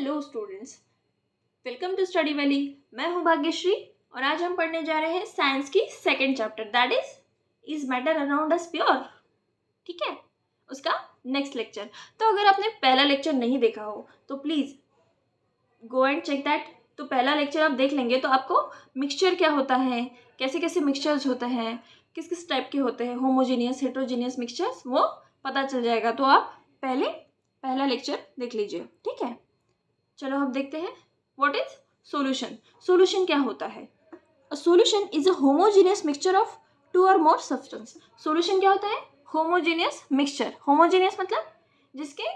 Hello students, welcome to Study Valley. मैं हूं भाग्यश्री और आज हम पढ़ने जा रहे हैं साइंस की second chapter, that is matter around us pure. ठीक है, उसका नेक्स्ट लेक्चर। तो अगर आपने पहला लेक्चर नहीं देखा हो तो please go and check that. तो पहला लेक्चर आप देख लेंगे तो आपको मिक्सचर क्या होता है, कैसे कैसे मिक्सचर्स होते हैं, किस किस टाइप के होते हैं, होमोजीनियस हेट्रोजीनियस मिक्सचर्स, वो पता चल जाएगा। तो आप पहले पहला लेक्चर देख लीजिए, ठीक है। चलो हम देखते हैं व्हाट इज सॉल्यूशन। सॉल्यूशन क्या होता है? A solution is a homogeneous mixture of two or more substance. Solution क्या होता है? Homogeneous mixture. होमोजेनियस मतलब जिसके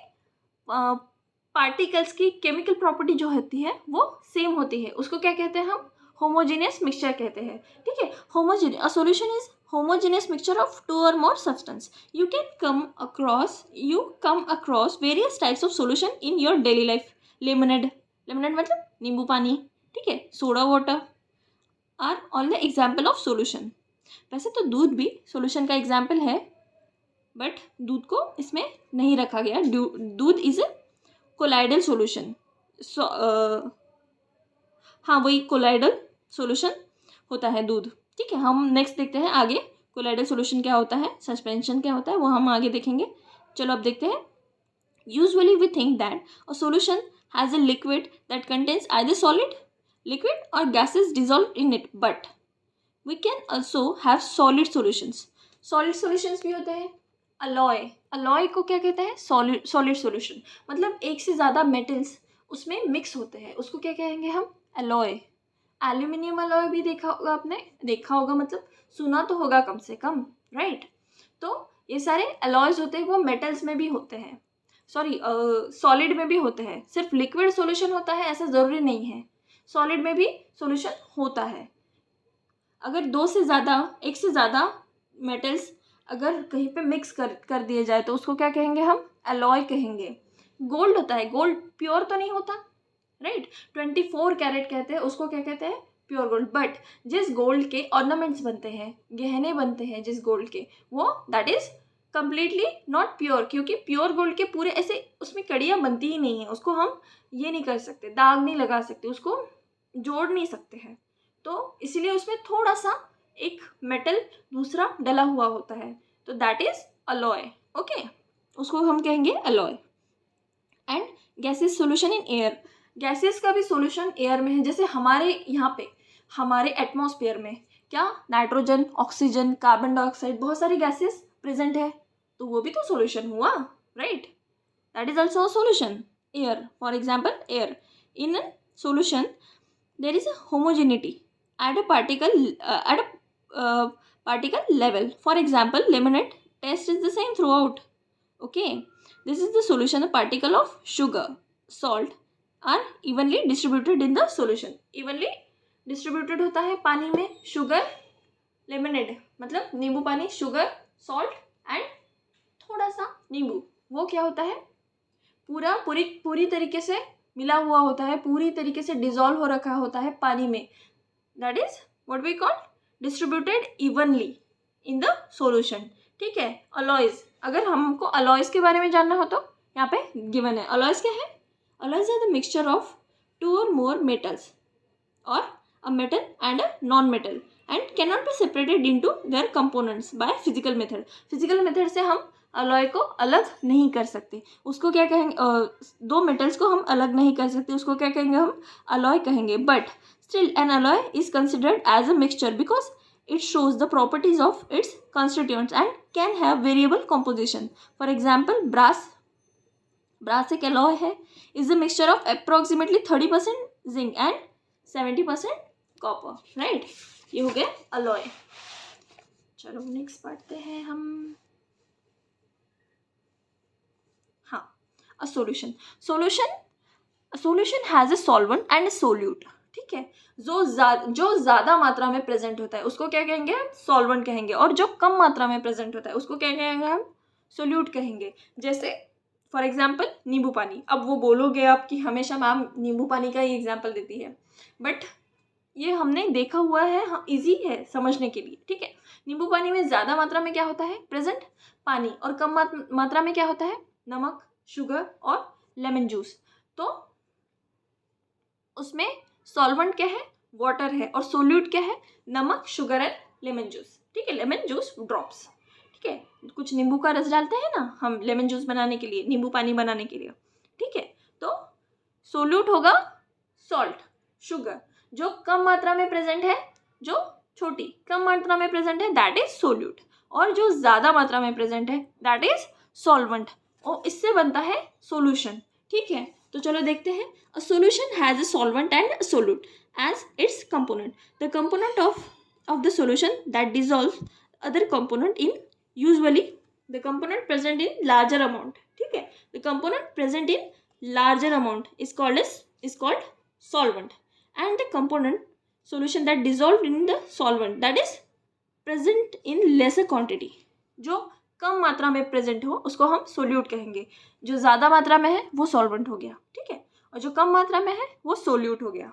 पार्टिकल्स की केमिकल प्रॉपर्टी जो होती है वो सेम होती है, उसको क्या कहते हैं हम? होमोजेनियस मिक्सचर कहते हैं। ठीक है, homogeneous, a solution is homogeneous mixture of two or more substance. You come across various types of solution in your daily life. Lemonade, lemonade मतलब नींबू पानी, ठीक है। Soda water are all the example of solution. वैसे तो दूध भी solution का एग्जाम्पल है, बट दूध को इसमें नहीं रखा गया। दूध इज ए कोलाइडल सोल्यूशन। हाँ, वही कोलाइडल सोल्यूशन होता है दूध। ठीक है, हम नेक्स्ट देखते हैं आगे कोलाइडल सोल्यूशन क्या होता है, सस्पेंशन क्या होता है, वो हम आगे देखेंगे। चलो अब देखते हैं। Usually we think that a solution has a liquid that contains either liquid or gases dissolved in it, but we can also have solid solutions. Solid solutions भी होते हैं। alloy को क्या कहते हैं? solid solution मतलब एक से ज़्यादा metals उसमें मिक्स होते हैं, उसको क्या कहेंगे हम? alloy। एल्यूमिनियम अलॉय भी देखा होगा आपने, देखा होगा मतलब सुना तो होगा कम से कम, राइट। तो ये सारे अलॉयज होते हैं, वो मेटल्स में भी होते हैं, सॉरी सॉलिड में भी होते हैं। सिर्फ लिक्विड सॉल्यूशन होता है ऐसा ज़रूरी नहीं है, सॉलिड में भी सॉल्यूशन होता है। अगर एक से ज़्यादा मेटल्स अगर कहीं पे मिक्स कर दिए जाए तो उसको क्या कहेंगे हम? अलॉय कहेंगे। गोल्ड होता है, गोल्ड प्योर तो नहीं होता, राइट। 24 कैरेट कहते हैं उसको, क्या कहते हैं? Pure gold. बट जिस गोल्ड के ऑर्नामेंट्स बनते हैं, गहने बनते हैं जिस गोल्ड के, वो that is completely not pure, क्योंकि प्योर गोल्ड के पूरे ऐसे उसमें कड़ियाँ बनती ही नहीं है, उसको हम ये नहीं कर सकते, दाग नहीं लगा सकते, उसको जोड़ नहीं सकते हैं। तो इसीलिए उसमें थोड़ा सा एक मेटल दूसरा डला हुआ होता है, तो दैट इज अलॉय। ओके, उसको हम कहेंगे alloy. And gases solution in air. Gases का भी सोल्यूशन एयर में है। जैसे हमारे यहाँ पे हमारे एटमॉस्फेयर में क्या नाइट्रोजन, ऑक्सीजन, कार्बन डाइऑक्साइड, बहुत सारी गैसेस प्रेजेंट है, तो वो भी तो सोल्यूशन हुआ, right. That is also solution. Air, for example air, in solution there is a homogeneity at a particle level. For example, lemonade taste is the same throughout. Okay, this is the solution. A particle of sugar, salt are evenly distributed in the solution. evenly distributed होता है पानी में। sugar, lemonade मतलब नींबू पानी, sugar, salt and थोड़ा सा नींबू, वो क्या होता है? पूरी तरीके से मिला हुआ होता है, पूरी तरीके से डिजॉल्व हो रखा होता है पानी में। That is what we call distributed evenly in the solution. ठीक है, अलॉयज, अगर हमको अलॉयज के बारे में जानना हो तो यहाँ पे गिवन है। अलॉयज क्या है? Alloys are the mixture of two or more metals or a metal and a non metal and can not be separated into their components by physical method. Physical method से हम alloy को अलग नहीं कर सकते, उसको क्या कहेंगे? दो मेटल्स को हम अलग नहीं कर सकते, उसको क्या कहेंगे हम? अलॉय कहेंगे। But still an alloy is considered as a mixture because it shows the properties of its constituents and can have variable composition. For example, brass एक alloy है, is a mixture of approximately 30% zinc and 70% copper, right? ये हो गया alloy। चलो next पढ़ते हैं हम। हाँ, a solution has a solvent and a solute। ठीक है, जो ज़्यादा मात्रा में प्रेजेंट होता है उसको क्या कहेंगे हम? सॉल्वेंट कहेंगे, और जो कम मात्रा में प्रेजेंट होता है उसको क्या कहेंगे हम? सोल्यूट कहेंगे। जैसे फॉर एग्जाम्पल नींबू पानी। अब वो बोलोगे आप कि हमेशा मैम नींबू पानी का ही एग्जाम्पल देती है, बट ये हमने देखा हुआ है, हाँ, ईजी है समझने के लिए। ठीक है, नींबू पानी में ज़्यादा मात्रा में क्या होता है प्रेजेंट? पानी, और कम मात्रा में क्या होता है? नमक, शुगर और लेमन जूस। तो उसमें सॉल्वेंट क्या है, वाटर है, और सोल्यूट क्या है, नमक, शुगर एंड लेमन जूस। ठीक है, लेमन जूस ड्रॉप्स। ठीक है, कुछ नींबू का रस डालते हैं ना हम लेमन जूस बनाने के लिए, नींबू पानी बनाने के लिए। ठीक है, तो सोल्यूट होगा सॉल्ट, शुगर, जो कम मात्रा में प्रेजेंट है, जो छोटी कम मात्रा में प्रेजेंट है, दैट इज सोल्यूट, और जो ज़्यादा मात्रा में प्रेजेंट है दैट इज सॉल्वेंट, और इससे बनता है सोल्यूशन। ठीक है, तो चलो देखते हैं। A solution has a solvent and a solute as its component. The component of the solution that dissolves other component in usually the component present in larger amount. ठीक है, the component present in larger amount is called solvent, and the component solution that dissolved in the solvent that is present in lesser quantity, जो कम मात्रा में present हो उसको हम solute कहेंगे, जो ज़्यादा मात्रा में है वो सॉल्वेंट हो गया। ठीक है, और जो कम मात्रा में है वो सोल्यूट हो गया,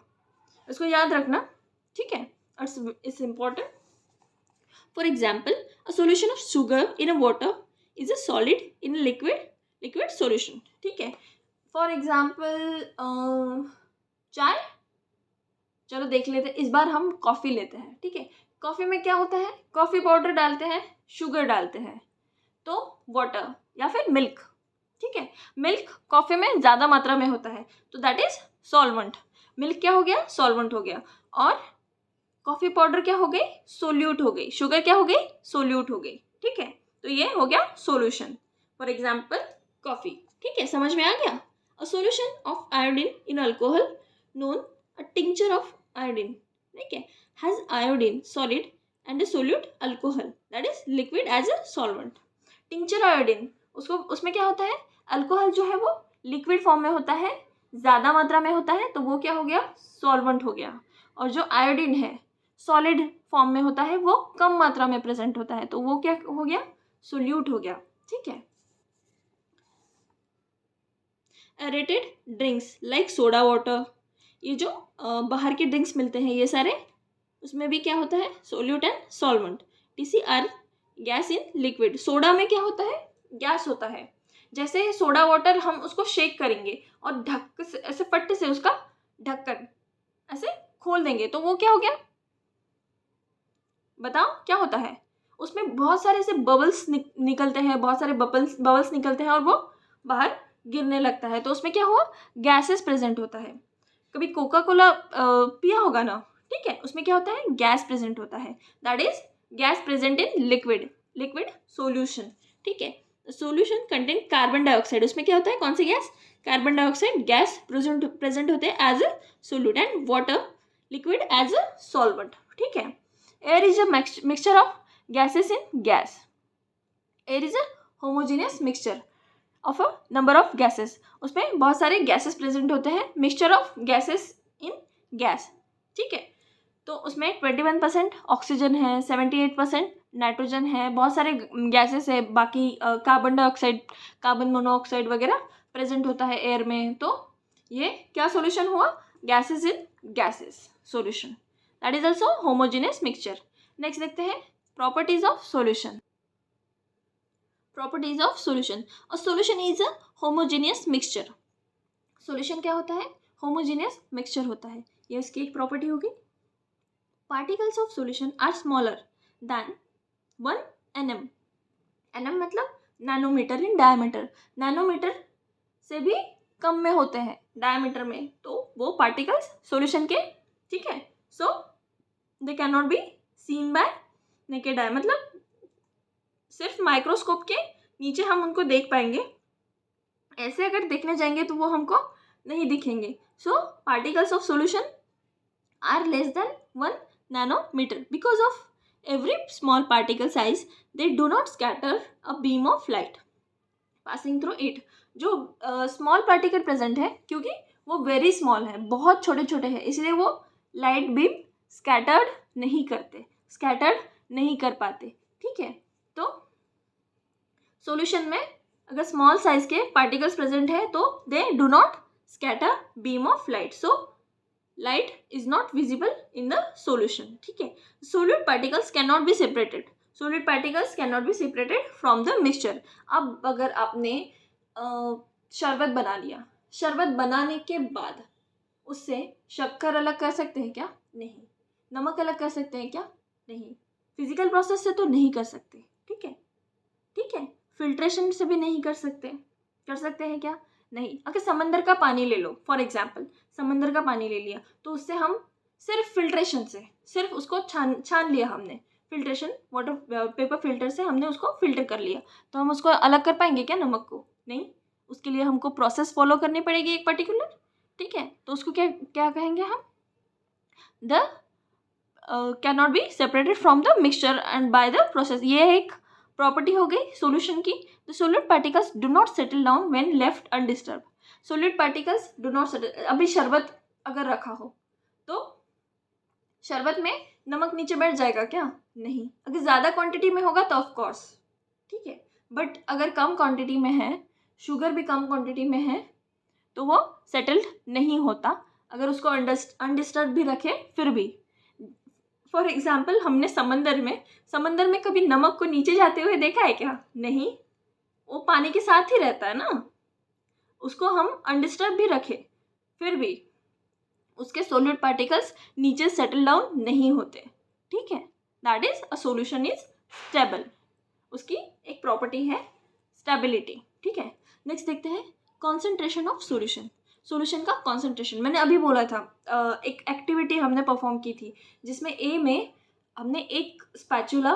इसको याद रखना। ठीक है, it's important. For example, a solution of sugar in a water is a solid in a liquid solution. ठीक है, for example चाय, चलो देख लेते हैं। इस बार हम कॉफ़ी लेते हैं। ठीक है, कॉफ़ी में क्या होता है, कॉफ़ी पाउडर डालते हैं, शुगर डालते हैं, तो वाटर या फिर मिल्क। ठीक है, मिल्क कॉफ़ी में ज़्यादा मात्रा में होता है तो दैट इज सॉल्वेंट। मिल्क क्या हो गया, सॉल्वेंट हो गया, और कॉफ़ी पाउडर क्या हो गई, सोल्यूट हो गई, शुगर क्या हो गई, सोल्यूट हो गई। ठीक है, तो ये हो गया सॉल्यूशन, फॉर एग्जांपल कॉफ़ी। ठीक है, समझ में आ गया। A solution of iodine in alcohol known a tincture of iodine, ठीक है, has iodine solid and a solute alcohol that is liquid as a solvent. Tincture iodine, उसको उसमें क्या होता है, अल्कोहल जो है वो लिक्विड फॉर्म में होता है, ज़्यादा मात्रा में होता है, तो वो क्या हो गया, सॉल्वेंट हो गया, और जो आयोडीन है सॉलिड फॉर्म में होता है, वो कम मात्रा में प्रेजेंट होता है, तो वो क्या हो गया, सोल्यूट हो गया। ठीक है, aerated drinks like soda water, ये जो बाहर के ड्रिंक्स मिलते हैं ये सारे, उसमें भी क्या होता है, solute and solvent. TCR gas in liquid, soda में क्या होता है, गैस होता है। जैसे सोडा वाटर हम उसको शेक करेंगे और ढक से ऐसे फट से उसका ढक्कन ऐसे खोल देंगे, तो वो क्या हो गया, बताओ क्या होता है, उसमें बहुत सारे ऐसे बबल्स निकलते हैं, बहुत सारे बबल्स निकलते हैं, और वो बाहर गिरने लगता है, तो उसमें क्या हुआ, गैसेस प्रेजेंट होता है। कभी कोका कोला पिया होगा ना, ठीक है, उसमें क्या होता है, गैस प्रेजेंट होता है, that is gas present in liquid solution. ठीक है, सोल्यूशन कंटेन कार्बन डाइऑक्साइड, उसमें क्या होता है, कौन सी gas, carbon dioxide gas present होते हैं as a solute, and water liquid as a solvent. ठीक है, air is a mixture of gases in gas, air is a homogeneous mixture of a number of gases, उसमें बहुत सारे gases present होते हैं, mixture of gases in gas. ठीक है, तो उसमें 21% ऑक्सीजन है, 78% नाइट्रोजन है, बहुत सारे गैसेस है, बाकी कार्बन डाइऑक्साइड, कार्बन मोनोऑक्साइड वगैरह प्रेजेंट होता है एयर में। तो ये क्या सॉल्यूशन हुआ, gases in gases solution, that is also homogeneous mixture. Next देखते हैं properties of solution. Properties of solution, और solution is a homogeneous mixture. Solution क्या होता है, होमोजीनियस मिक्सचर होता है, ये इसकी एक प्रॉपर्टी होगी। Particles of solution are smaller than 1 nm, nm मतलब नैनोमीटर इन डायमीटर, नैनोमीटर से भी कम में होते हैं डायमीटर में, तो वो पार्टिकल्स सॉल्यूशन के। ठीक है, so they can not be seen by naked eye, मतलब सिर्फ माइक्रोस्कोप के नीचे हम उनको देख पाएंगे, ऐसे अगर देखने जाएंगे तो वो हमको नहीं दिखेंगे। So particles of solution are less than 1 nanometer, because of every small particle size they do not scatter a beam of light passing through it। जो स्मॉल पार्टिकल प्रेजेंट है, क्योंकि वो वेरी स्मॉल है, बहुत छोटे छोटे हैं, इसलिए वो लाइट बीम स्कैटर्ड नहीं कर पाते। ठीक है, तो सॉल्यूशन में अगर स्मॉल साइज के पार्टिकल्स प्रेजेंट है तो they do not scatter beam of light, so light is not visible in the solution। ठीक है, solute particles cannot be separated, solute particles cannot be separated from the mixture। अब अगर आपने शरबत बना लिया, शरबत बनाने के बाद उससे शक्कर अलग कर सकते हैं क्या? नहीं। नमक अलग कर सकते हैं क्या? नहीं। फिजिकल प्रोसेस से तो नहीं कर सकते, ठीक है, ठीक है। फिल्ट्रेशन से भी नहीं कर सकते। कर सकते हैं क्या? नहीं। अगर समंदर का पानी ले लो, फॉर एग्जाम्पल समंदर का पानी ले लिया, तो उससे हम सिर्फ फिल्ट्रेशन से, सिर्फ उसको छान लिया हमने, फिल्ट्रेशन वाटर पेपर फिल्टर से हमने उसको फिल्टर कर लिया, तो हम उसको अलग कर पाएंगे क्या नमक को? नहीं। उसके लिए हमको प्रोसेस फॉलो करनी पड़ेगी एक पर्टिकुलर, ठीक है। तो उसको क्या क्या कहेंगे हम? The can not be separated from the mixture and by the process. ये एक प्रॉपर्टी हो गई सॉल्यूशन की। The solid particles do not settle down when left undisturb. Solid particles do not settle, अभी शरबत अगर रखा हो तो शरबत में नमक नीचे बैठ जाएगा क्या? नहीं। अगर ज़्यादा क्वांटिटी में होगा तो ऑफ कोर्स, ठीक है। बट अगर कम क्वांटिटी में है, शुगर भी कम क्वांटिटी में है, तो वो सेटल्ड नहीं होता, अगर उसको अनडिस्टर्ब भी रखे फिर भी। फॉर एग्जाम्पल हमने समंदर में कभी नमक को नीचे जाते हुए देखा है क्या? नहीं। वो पानी के साथ ही रहता है ना, उसको हम अनडिस्टर्ब भी रखे फिर भी उसके सोल्यूट पार्टिकल्स नीचे सेटल डाउन नहीं होते, ठीक है। That is a solution is stable, उसकी एक प्रॉपर्टी है स्टेबिलिटी, ठीक है। नेक्स्ट देखते हैं कॉन्सेंट्रेशन ऑफ सॉल्यूशन। सॉल्यूशन का कॉन्सेंट्रेशन मैंने अभी बोला था, एक एक्टिविटी हमने परफॉर्म की थी जिसमें ए में हमने एक स्पैचुला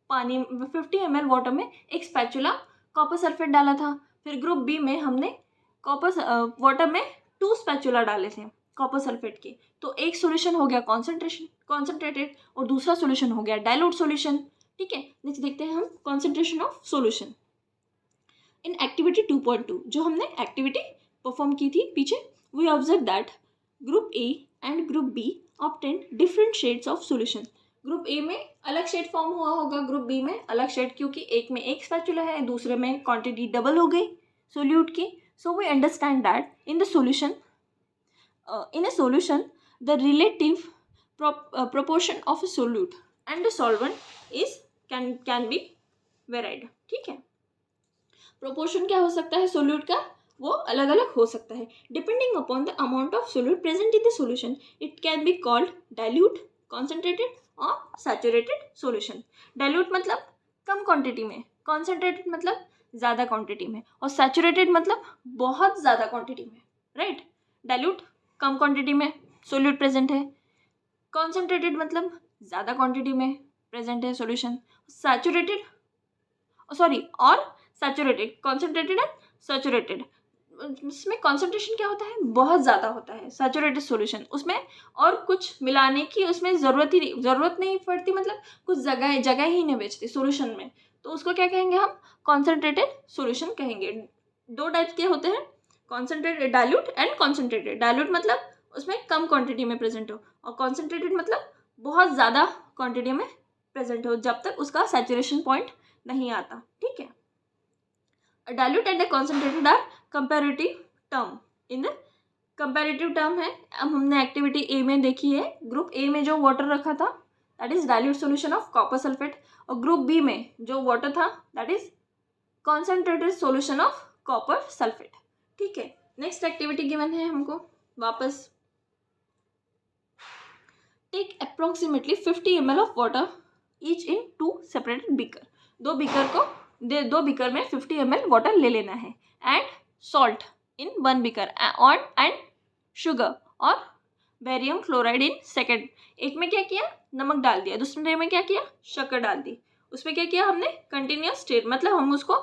पानी 50 ml वाटर में एक स्पैचुला कॉपर सल्फेट डाला था। फिर ग्रुप बी में हमने कॉपर वाटर में 2 स्पैचुला डाले थे कॉपर सल्फेट के। तो एक सॉल्यूशन हो गया कॉन्सेंट्रेटेड और दूसरा सॉल्यूशन हो गया डाइल्यूट सॉल्यूशन, ठीक है। नेक्स्ट देखते हैं हम concentration of solution in activity 2.2। जो हमने एक्टिविटी परफॉर्म की थी पीछे, we observe that group A and group B obtain different shades of solution. Group A में अलग शेड फॉर्म हुआ होगा, ग्रुप बी में अलग शेड, क्योंकि एक में एक स्पैचुला है, दूसरे में क्वांटिटी डबल हो गई सोल्यूट की। So we understand that in the solution in a solution the relative proportion of a solute and a solvent is can be varied, ठीक है। प्रोपोर्शन क्या हो सकता है सोल्यूट का? वो अलग अलग हो सकता है depending upon the amount of solute present in the solution. It can be called dilute, concentrated और सैचुरेटेड सॉल्यूशन। डाइल्यूट मतलब कम क्वांटिटी में, कॉन्सेंट्रेटेड मतलब ज़्यादा क्वांटिटी में, और सैचुरेटेड मतलब बहुत ज़्यादा क्वांटिटी में, राइट। डाइल्यूट कम क्वांटिटी में सोल्यूट प्रेजेंट है, कॉन्सेंट्रेटेड मतलब ज़्यादा क्वांटिटी में प्रेजेंट है सॉल्यूशन, सैचुरेटेड और सैचुरेटेड, कॉन्सेंट्रेटेड एंड सैचुरेटेड। इसमें कॉन्सेंट्रेशन क्या होता है? बहुत ज़्यादा होता है सैचुरेटेड सॉल्यूशन, उसमें और कुछ मिलाने की उसमें ज़रूरत नहीं पड़ती, मतलब कुछ जगह ही नहीं बचती सॉल्यूशन में, तो उसको क्या कहेंगे हम? कॉन्सेंट्रेटेड सॉल्यूशन कहेंगे। 2 टाइप के होते हैं, concentrated dilute and concentrated. Dilute मतलब उसमें कम क्वांटिटी में प्रेजेंट हो, और कॉन्सेंट्रेटेड मतलब बहुत ज़्यादा क्वांटिटी में प्रेजेंट हो जब तक उसका सैचुरेशन पॉइंट नहीं आता, ठीक है। Dilute and concentrated are comparative term. In the comparative term है, अब हमने एक्टिविटी ए में देखी है, ग्रुप ए में जो वाटर रखा था that is dilute solution of copper sulphate, और ग्रुप बी में जो वाटर था that is concentrated solution of copper sulphate, ठीक है। नेक्स्ट एक्टिविटी गिवन है हमको, वापस take approximately 50 ml of water each in 2 separated beaker. दो बीकर में 50 ml वाटर ले लेना है, and salt in 1 beaker and sugar or barium chloride in second. एक में क्या किया? नमक डाल दिया, दूसरे में क्या किया? शक्कर डाल दी। उसमें क्या किया हमने? कंटिन्यूस स्टेट, मतलब हम उसको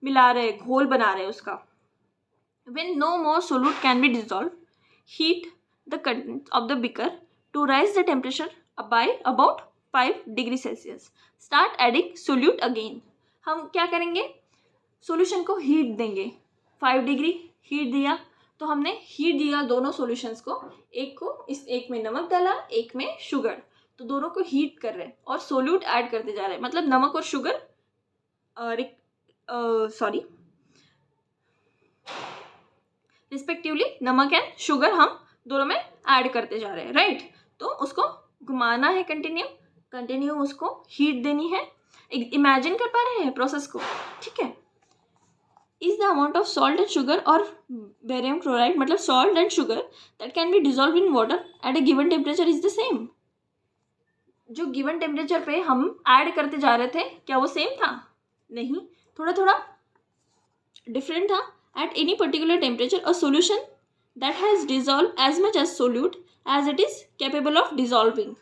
मिला रहे, घोल बना रहे उसका। When no more solute can be dissolved, heat the contents of the beaker to rise the temperature by about 5 degree Celsius. Start adding solute again. हम क्या करेंगे? सॉल्यूशन को हीट देंगे, 5 डिग्री हीट दिया, तो हमने हीट दिया दोनों सॉल्यूशंस को, एक में नमक डाला, एक में शुगर, तो दोनों को हीट कर रहे हैं और सोल्यूट ऐड करते जा रहे हैं, मतलब नमक और शुगर रिस्पेक्टिवली नमक एंड शुगर हम दोनों में ऐड करते जा रहे हैं, राइट। तो उसको घुमाना है कंटिन्यू उसको हीट देनी है। इमेजिन कर पा रहे हैं प्रोसेस को, ठीक है। Is the amount of salt and sugar or barium chloride, मतलब salt and sugar that can be dissolve in water at a given temperature is the same. जो गिवन टेम्परेचर पे हम ऐड करते जा रहे थे क्या वो सेम था? नहीं, थोड़ा थोड़ा डिफरेंट था। At any particular temperature a solution that has dissolve as much as solute as it is capable of dissolving.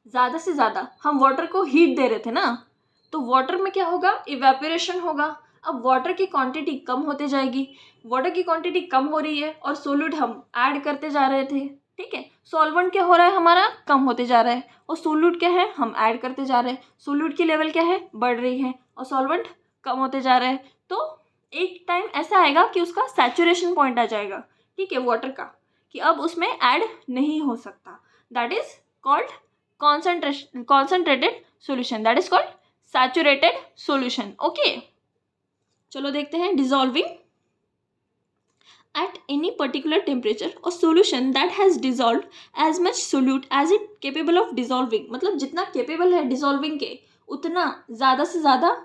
ज़्यादा से ज़्यादा हम वाटर को हीट दे रहे थे ना, तो वाटर में क्या होगा? इवेपोरेशन होगा। अब वाटर की क्वांटिटी कम होते जाएगी, वाटर की क्वांटिटी कम हो रही है और सोल्यूट हम ऐड करते जा रहे थे, ठीक है। सॉल्वेंट क्या हो रहा है हमारा? कम होते जा रहा है, और सोल्यूट क्या है? हम ऐड करते जा रहे हैं। सोल्यूट की लेवल क्या है? बढ़ रही है, और सॉल्वेंट कम होते जा रहा है। तो एक टाइम ऐसा आएगा कि उसका सैचुरेशन पॉइंट आ जाएगा, ठीक है, वाटर का, कि अब उसमें ऐड नहीं हो सकता। That is called concentrated solution, that is called saturated solution. Okay, चलो देखते हैं dissolving at any particular temperature a solution that has dissolved as much solute as it capable of dissolving, मतलब जितना capable है dissolving के उतना ज़्यादा से ज़्यादा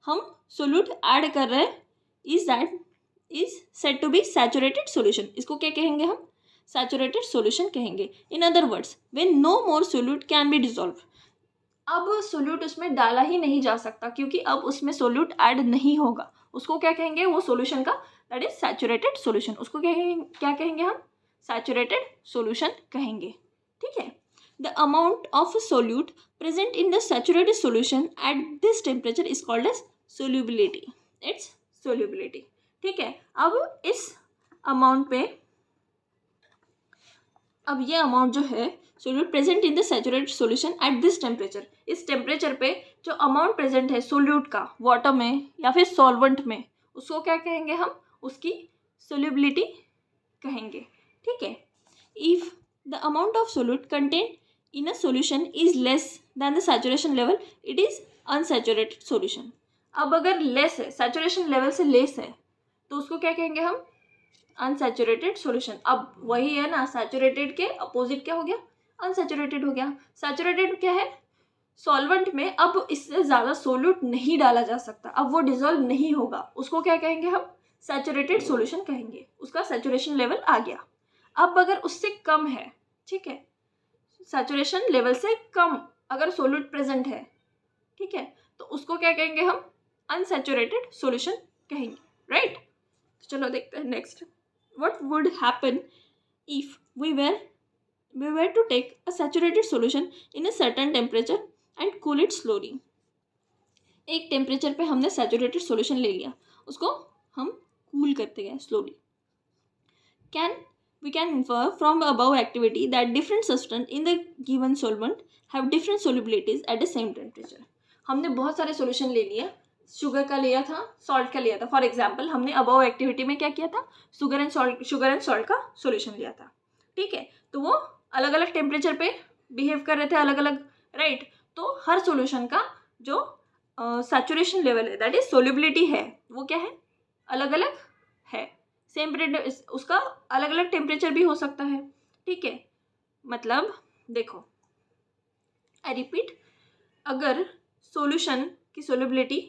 हम solute add कर रहे हैं, is said to be saturated solution। इसको क्या कहेंगे हम? सैचुरेटेड सोल्यूशन कहेंगे। In other words, when no more solute can be dissolve, अब सोल्यूट उसमें डाला ही नहीं जा सकता क्योंकि अब उसमें सोल्यूट ऐड नहीं होगा। उसको क्या कहेंगे? वो सोल्यूशन का, दैट इज सैचुरेटेड सोल्यूशन। उसको क्या कहेंगे हम? सैचुरेटेड सोल्यूशन कहेंगे, ठीक है। The amount of solute present in the saturated solution at this temperature is called as solubility, its solubility, ठीक है। अब इस अमाउंट पे, अब ये अमाउंट जो है solute present in the saturated solution at this temperature, इस टेम्परेचर पे जो अमाउंट प्रेजेंट है सोल्यूट का वाटर में या फिर सॉल्वेंट में, उसको क्या कहेंगे हम? उसकी सोल्यूबिलिटी कहेंगे, ठीक है। If the amount of solute contain in a solution is less than the saturation level, it is unsaturated solution. अब अगर लेस है, सैचुरेशन लेवल से लेस है, तो उसको क्या कहेंगे हम? Unsaturated solution. अब वही है ना, सैचुरेटेड के अपोजिट क्या हो गया? अनसैचुरेटेड हो गया। सैचुरेटेड क्या है? सॉल्वेंट में अब इससे ज़्यादा सोल्यूट नहीं डाला जा सकता, अब वो डिजॉल्व नहीं होगा, उसको क्या कहेंगे हम? सैचुरेटेड सॉल्यूशन कहेंगे। उसका सैचुरेशन लेवल आ गया। अब अगर उससे कम है, ठीक है, सैचुरेशन लेवल से कम अगर सोल्यूट प्रेजेंट है, ठीक है, तो उसको क्या कहेंगे हम? अनसैचुरेटेड सॉल्यूशन कहेंगे, राइट। चलो देखते हैं next. What would happen if we were to take a saturated solution in a certain temperature and cool it slowly? एक टेम्परेचर पे हमने सैचुरेटेड सॉल्यूशन ले लिया, उसको हम कूल करते गए slowly. We can infer from the above activity that different substance in the given solvent have different solubilities at the same temperature। हमने बहुत सारे सॉल्यूशन ले लिए, शुगर का लिया था, सॉल्ट का लिया था। फॉर एग्जाम्पल हमने अबव एक्टिविटी में क्या किया था? शुगर एंड सॉल्ट का सॉल्यूशन लिया था, ठीक है। तो वो अलग अलग टेम्परेचर पे बिहेव कर रहे थे, अलग अलग, राइट। तो हर सॉल्यूशन का जो सैचुरेशन लेवल है, दैट इज सोल्यूबिलिटी है, वो क्या है? अलग अलग है। सेम उसका अलग अलग टेम्परेचर भी हो सकता है, ठीक है। मतलब देखो, आई रिपीट, अगर सॉल्यूशन की सोल्यूबिलिटी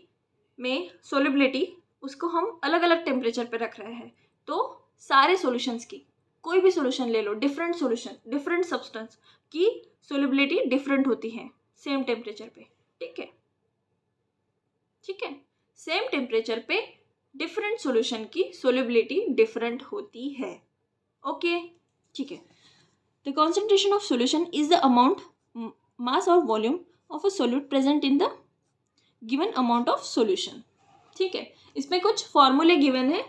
उसको हम अलग अलग टेम्परेचर पे रख रहे हैं, तो सारे सॉल्यूशंस की, कोई भी सॉल्यूशन ले लो, डिफरेंट सॉल्यूशन, डिफरेंट सब्सटेंस की सोल्यूबिलिटी डिफरेंट होती है सेम टेम्परेचर पे, ठीक है, ठीक है। सेम टेम्परेचर पे डिफरेंट सॉल्यूशन की सोल्यूबिलिटी डिफरेंट होती है, ओके, ठीक है। The concentration of solution is the amount, mass और volume of a solute present in the given amount of solution, ठीक है। इसमें कुछ फॉर्मूले गिवन है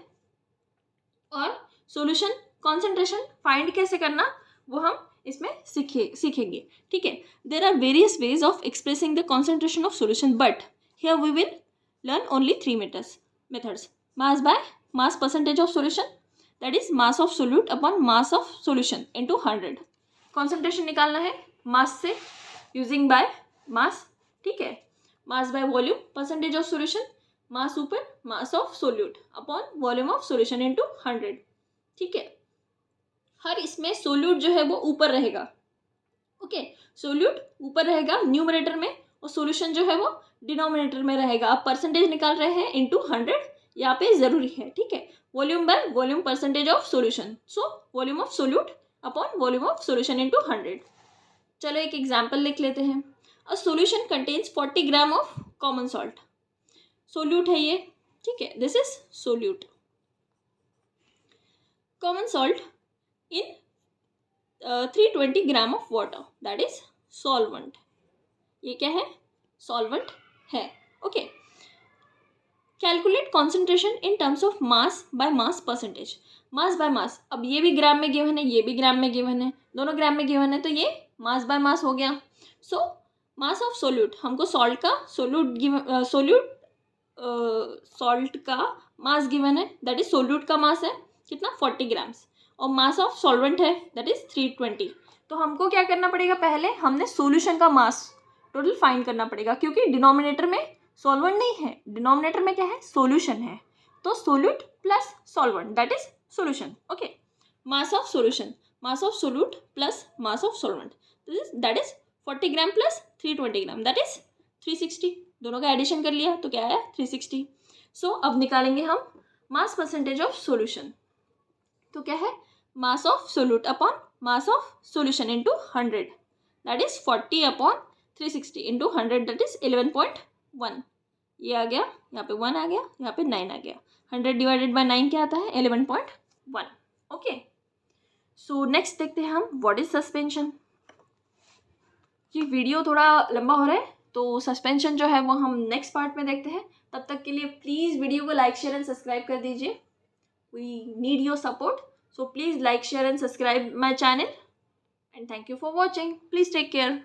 और सॉल्यूशन कॉन्सेंट्रेशन फाइंड कैसे करना वो हम इसमें सीखेंगे, ठीक है। There are various ways of expressing the concentration of solution, but here we will learn only 3 methods. Mass by mass percentage of solution, that is mass of solute upon mass of solution into 100। Concentration निकालना है mass से, using by mass, ठीक है। Mass by volume, percentage of solution, mass ऊपर, mass of solute upon volume of solution into 100, ठीक है। हर इसमें solute जो है वो ऊपर रहेगा, ओके, सोल्यूट ऊपर रहेगा न्यूमरेटर में और सॉल्यूशन जो है वो डिनोमिनेटर में रहेगा। आप परसेंटेज निकाल रहे हैं इनटू 100, यहाँ पे ज़रूरी है, ठीक है। Volume by volume percentage of solution, so volume of solute upon volume of solution into 100। चलो एक एग्जांपल लिख लेते हैं। A solution contains 40 gram of common salt. Solute है ये, ठीक है, this is solute. Common salt in 320 gram of water, that is solvent. ये क्या है, सॉल्वेंट है, okay. Calculate concentration in terms of mass by mass percentage. Mass by मास, अब ये भी ग्राम में गिवन है, ये भी ग्राम में गिवन है, दोनों ग्राम में गिवन है, तो ये मास बाय मास हो गया। सो मास ऑफ सोल्यूट, हमको सॉल्ट का सॉल्ट का मास गिवन है, दैट इज सोल्यूट का मास है कितना 40 ग्राम्स, और मास ऑफ सॉल्वेंट है दैट इज 320। तो हमको क्या करना पड़ेगा, पहले हमने सोल्यूशन का मास टोटल फाइंड करना पड़ेगा, क्योंकि डिनोमिनेटर में सॉल्वेंट नहीं है, डिनोमिनेटर में क्या है, सोल्यूशन है। तो solute plus solvent that is solution, okay. Mass of solution, mass of solute plus mass of solvent, that is 40 gram plus 320 gram, that is 360। दोनों का एडिशन कर लिया तो क्या आया, 360। सो अब निकालेंगे हम मास परसेंटेज ऑफ सोल्यूशन। तो क्या है, मास of solute upon mass of solution into 100, that is 40 upon 360 into 100, that is 11.1। ये आ गया, यहाँ पे 1 आ गया, यहाँ पे 9 आ गया। 100 डिवाइडेड बाय 9 क्या आता है, 11.1, ओके। सो नेक्स्ट देखते हैं हम व्हाट इज सस्पेंशन। ये वीडियो थोड़ा लंबा हो रहा है, तो सस्पेंशन जो है वो हम नेक्स्ट पार्ट में देखते हैं। तब तक के लिए प्लीज़ वीडियो को लाइक शेयर एंड सब्सक्राइब कर दीजिए। We need your support, so please like share and subscribe my channel, and thank you for watching. Please take care.